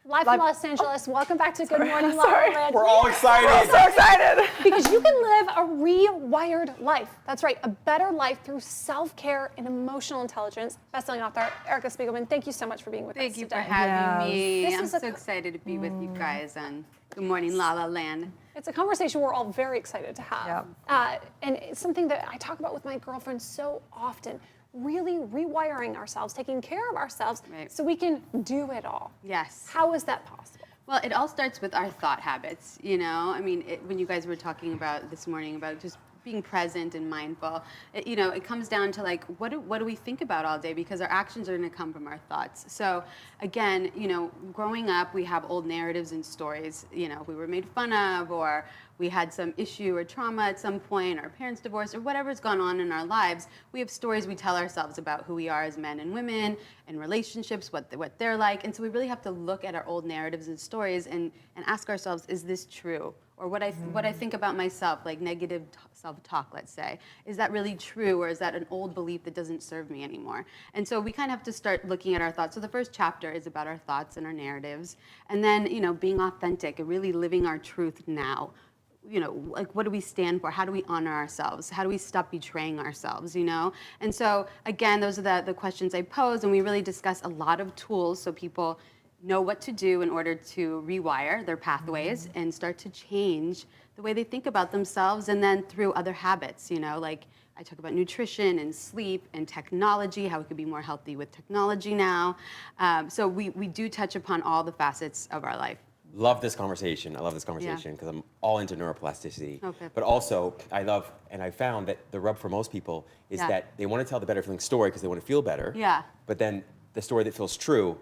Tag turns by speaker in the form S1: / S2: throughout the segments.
S1: Live from Los Angeles. Welcome back to Good Morning LaLa.
S2: We're all excited.
S3: I'm so excited.
S1: Because you can live a rewired life. That's right, a better life through self-care and emotional intelligence. Best-selling author Erica Spiegelman, thank you so much for being with us
S4: Thank you
S1: today.
S4: for having me. I'm
S1: This
S4: so
S1: is
S4: excited to be with you guys on Good Morning LaLa Land.
S1: It's a conversation we're all very excited to have. And it's something that I talk about with my girlfriends so often. Really rewiring ourselves, taking care of ourselves so we can do it all.
S4: Yes.
S1: How is that possible?
S4: Well, it all starts with our thought habits, you know? I mean, when you guys were talking about this morning about just being present and mindful, it comes down to like, what do we think about all day? Because our actions are gonna come from our thoughts. So again, growing up, we have old narratives and stories. We were made fun of, or we had some issue or trauma at some point, our parents divorced, or whatever's gone on in our lives. We have stories we tell ourselves about who we are as men and women, and relationships, what they're like. And so we really have to look at our old narratives and stories and ask ourselves, is this true? Or what I think about myself, like negative self-talk, let's say, is that really true, or is that an old belief that doesn't serve me anymore? And so we kind of have to start looking at our thoughts. So the first chapter is about our thoughts and our narratives, and then being authentic and really living our truth now. Like, what do we stand for? How do we honor ourselves? How do we stop betraying ourselves, And so, again, those are the questions I pose, and we really discuss a lot of tools so people know what to do in order to rewire their pathways and start to change the way they think about themselves, and then through other habits, like I talk about nutrition and sleep and technology, how we could be more healthy with technology now. So we do touch upon all the facets of our life.
S2: Love this conversation. I love this conversation because I'm all into neuroplasticity.
S4: Okay.
S2: But also, I love, and I found that the rub for most people is that they want to tell the better feeling story because they want to feel better.
S4: Yeah.
S2: But then the story that feels true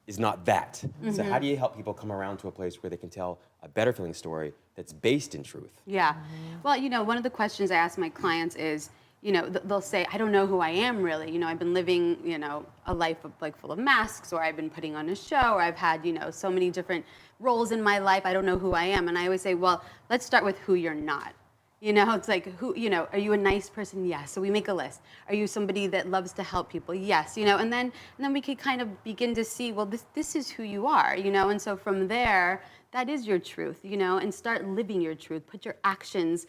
S2: is not that. So how do you help people come around to a place where they can tell a better feeling story that's based in truth?
S4: Yeah. Well, one of the questions I ask my clients is, they'll say, I don't know who I am really. I've been living, a life of, full of masks, or I've been putting on a show, or I've had, so many different roles in my life. I don't know who I am. And I always say, well, let's start with who you're not. It's like, are you a nice person? Yes. So we make a list. Are you somebody that loves to help people? Yes. And then we could kind of begin to see, well, this is who you are, And so from there, that is your truth, and start living your truth. Put your actions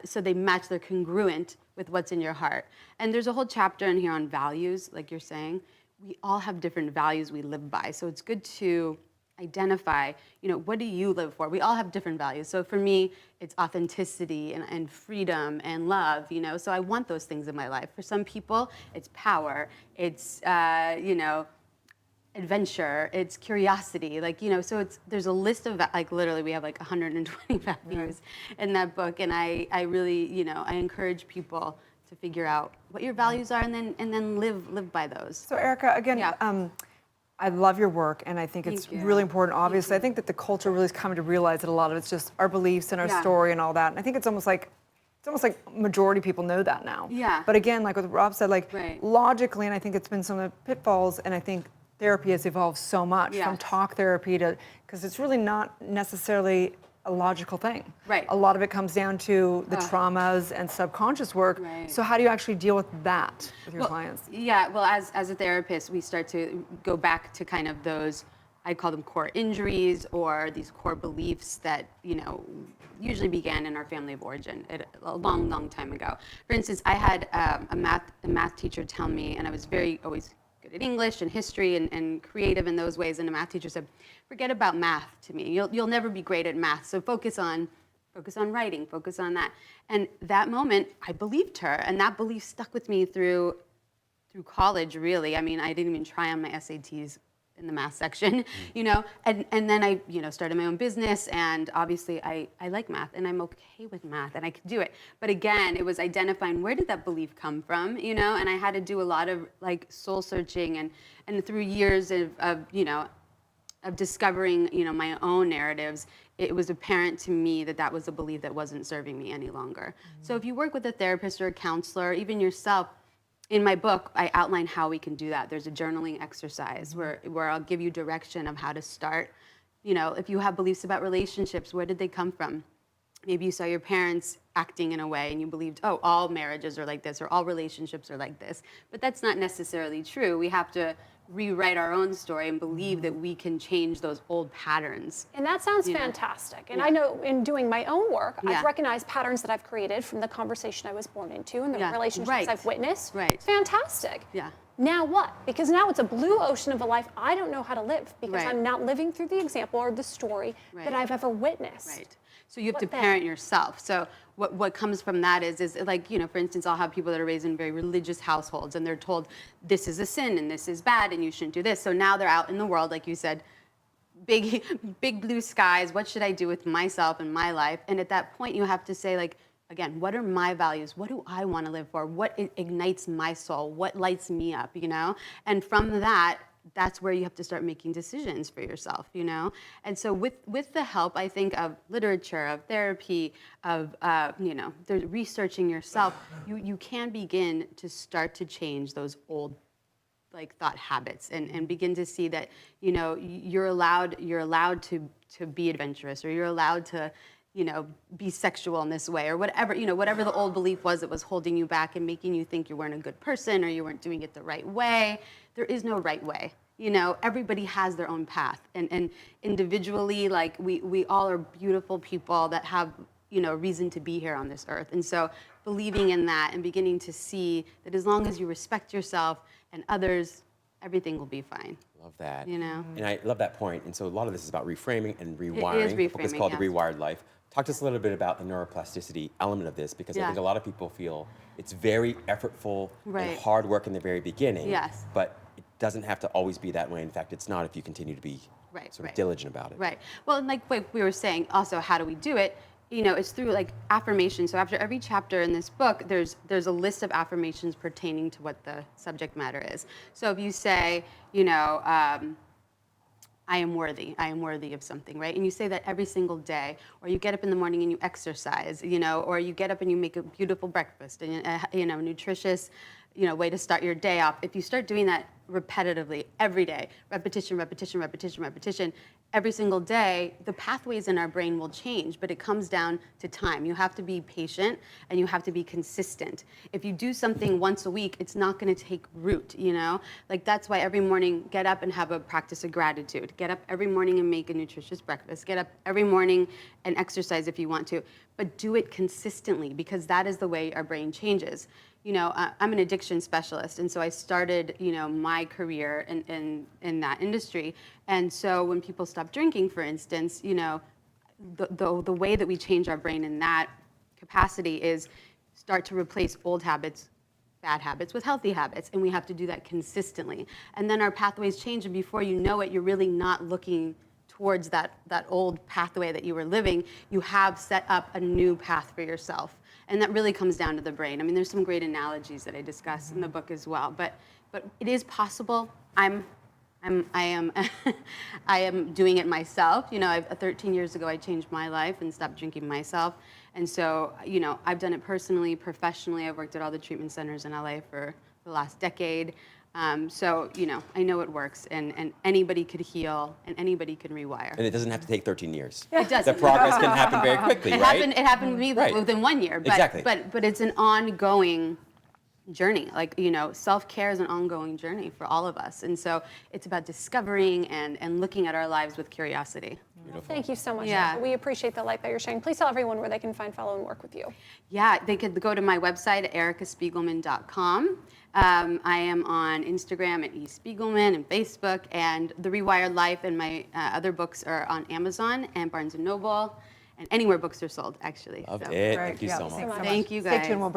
S4: so they match, they're congruent with what's in your heart. And there's a whole chapter in here on values, like you're saying. We all have different values we live by. So it's good to identify, what do you live for? We all have different values. So for me, it's authenticity and freedom and love, So I want those things in my life. For some people, it's power. It's, adventure. It's curiosity. So there's a list of, literally we have 120 values in that book. And I really, I encourage people to figure out what your values are and then live by those.
S3: So Erica, again, I love your work, and I think it's really important. Obviously, I think that the culture really is coming to realize that a lot of it's just our beliefs and our story and all that. And I think it's almost like majority of people know that now.
S4: Yeah.
S3: But again, like what Rob said, logically, and I think it's been some of the pitfalls, and I think therapy has evolved so much from talk therapy to, because it's really not necessarily a logical thing.
S4: Right.
S3: A lot of it comes down to the traumas and subconscious work.
S4: Right.
S3: So how do you actually deal with that with your clients?
S4: Yeah, well, as a therapist, we start to go back to kind of those, I call them core injuries, or these core beliefs that, usually began in our family of origin a long, long time ago. For instance, I had a math teacher tell me, and I was always good at English and history and creative in those ways, and a math teacher said, forget about math to me. You'll never be great at math, so focus on writing, focus on that. And that moment, I believed her, and that belief stuck with me through college, really. I mean, I didn't even try on my SATs in the math section, and then I, started my own business, and obviously I like math, and I'm okay with math, and I can do it. But again, it was identifying, where did that belief come from, and I had to do a lot of soul searching, and through years of discovering, my own narratives, it was apparent to me that was a belief that wasn't serving me any longer. So if you work with a therapist or a counselor, even yourself, in my book, I outline how we can do that. There's a journaling exercise where I'll give you direction of how to start. If you have beliefs about relationships, where did they come from? Maybe you saw your parents acting in a way and you believed, oh, all marriages are like this, or all relationships are like this. But that's not necessarily true. We have to rewrite our own story and believe that we can change those old patterns.
S1: And that sounds fantastic. And I know in doing my own work, I've recognized patterns that I've created from the conversation I was born into and the relationships I've witnessed.
S4: Right.
S1: Fantastic.
S4: Yeah.
S1: Now what? Because now it's a blue ocean of a life I don't know how to live because I'm not living through the example or the story that I've ever witnessed.
S4: Right. So you have to parent yourself. So what comes from that is like, you know, for instance, I'll have people that are raised in very religious households and they're told this is a sin and this is bad and you shouldn't do this. So now they're out in the world, like you said, big blue skies. What should I do with myself and my life? And at that point, you have to say, like, again, what are my values? What do I want to live for? What ignites my soul? What lights me up, you know? And from that, that's where you have to start making decisions for yourself, you know? And so with the help, I think, of literature, of therapy, of, you know, researching yourself, you can begin to start to change those old like thought habits and begin to see that, you know, you're allowed to be adventurous, or you're allowed to, you know, be sexual in this way, or whatever, you know, whatever the old belief was that was holding you back and making you think you weren't a good person or you weren't doing it the right way. There is no right way. You know, everybody has their own path, and individually, like we all are beautiful people that have, you know, reason to be here on this earth. And so believing in that and beginning to see that as long as you respect yourself and others, everything will be fine.
S2: Love that.
S4: You know?
S2: And I love that point. And so a lot of this is about reframing and rewiring.
S4: It is
S2: The book is
S4: reframing,
S2: called
S4: yes.
S2: The Rewired Life. Talk to us a little bit about the neuroplasticity element of this, because I think a lot of people feel it's very effortful and hard work in the very beginning.
S4: Yes.
S2: But it doesn't have to always be that way. In fact, it's not if you continue to be sort of diligent about it.
S4: Right. Well, and like we were saying, also, how do we do it? You know, it's through like affirmation. So after every chapter in this book, there's a list of affirmations pertaining to what the subject matter is. So if you say, you know, I am worthy of something, right? And you say that every single day, or you get up in the morning and you exercise, you know, or you get up and you make a beautiful breakfast and, you know, nutritious, you know, way to start your day off. If you start doing that repetitively every day, repetition, every single day, the pathways in our brain will change, but it comes down to time. You have to be patient and you have to be consistent. If you do something once a week, it's not going to take root, you know? Like, that's why every morning, get up and have a practice of gratitude. Get up every morning and make a nutritious breakfast. Get up every morning and exercise if you want to, but do it consistently, because that is the way our brain changes. You know, I'm an addiction specialist, and so I started, you know, my career in that industry. And so when people stop drinking, for instance, you know, the way that we change our brain in that capacity is start to replace old habits, bad habits, with healthy habits, and we have to do that consistently. And then our pathways change, and before you know it, you're really not looking towards that old pathway that you were living. You have set up a new path for yourself. And that really comes down to the brain. I mean, there's some great analogies that I discuss in the book as well. But it is possible. I am doing it myself. You know, 13 years ago, I changed my life and stopped drinking myself. And so, you know, I've done it personally, professionally. I've worked at all the treatment centers in LA for the last decade. So, you know, I know it works, and anybody could heal, and anybody can rewire.
S2: And it doesn't have to take 13 years.
S4: It doesn't.
S2: The progress can happen very quickly, right?
S4: It happened with me within 1 year. But,
S2: Exactly.
S4: But it's an ongoing journey. Like, you know, self-care is an ongoing journey for all of us. And so it's about discovering and looking at our lives with curiosity.
S1: Well, thank you so much.
S4: Yeah.
S1: We appreciate the light that you're sharing. Please tell everyone where they can find, follow, and work with you.
S4: Yeah, they could go to my website at ericaspiegelman.com. I am on Instagram at eSpiegelman and Facebook, and The Rewired Life and my other books are on Amazon and Barnes & Noble, and anywhere books are sold, actually.
S2: Loved
S4: So.
S2: it.
S3: Right.
S2: Thank you
S3: Yeah.
S2: so much.
S3: Thanks so much.
S4: Thank you,
S3: Stay
S4: guys.
S3: tuned. We'll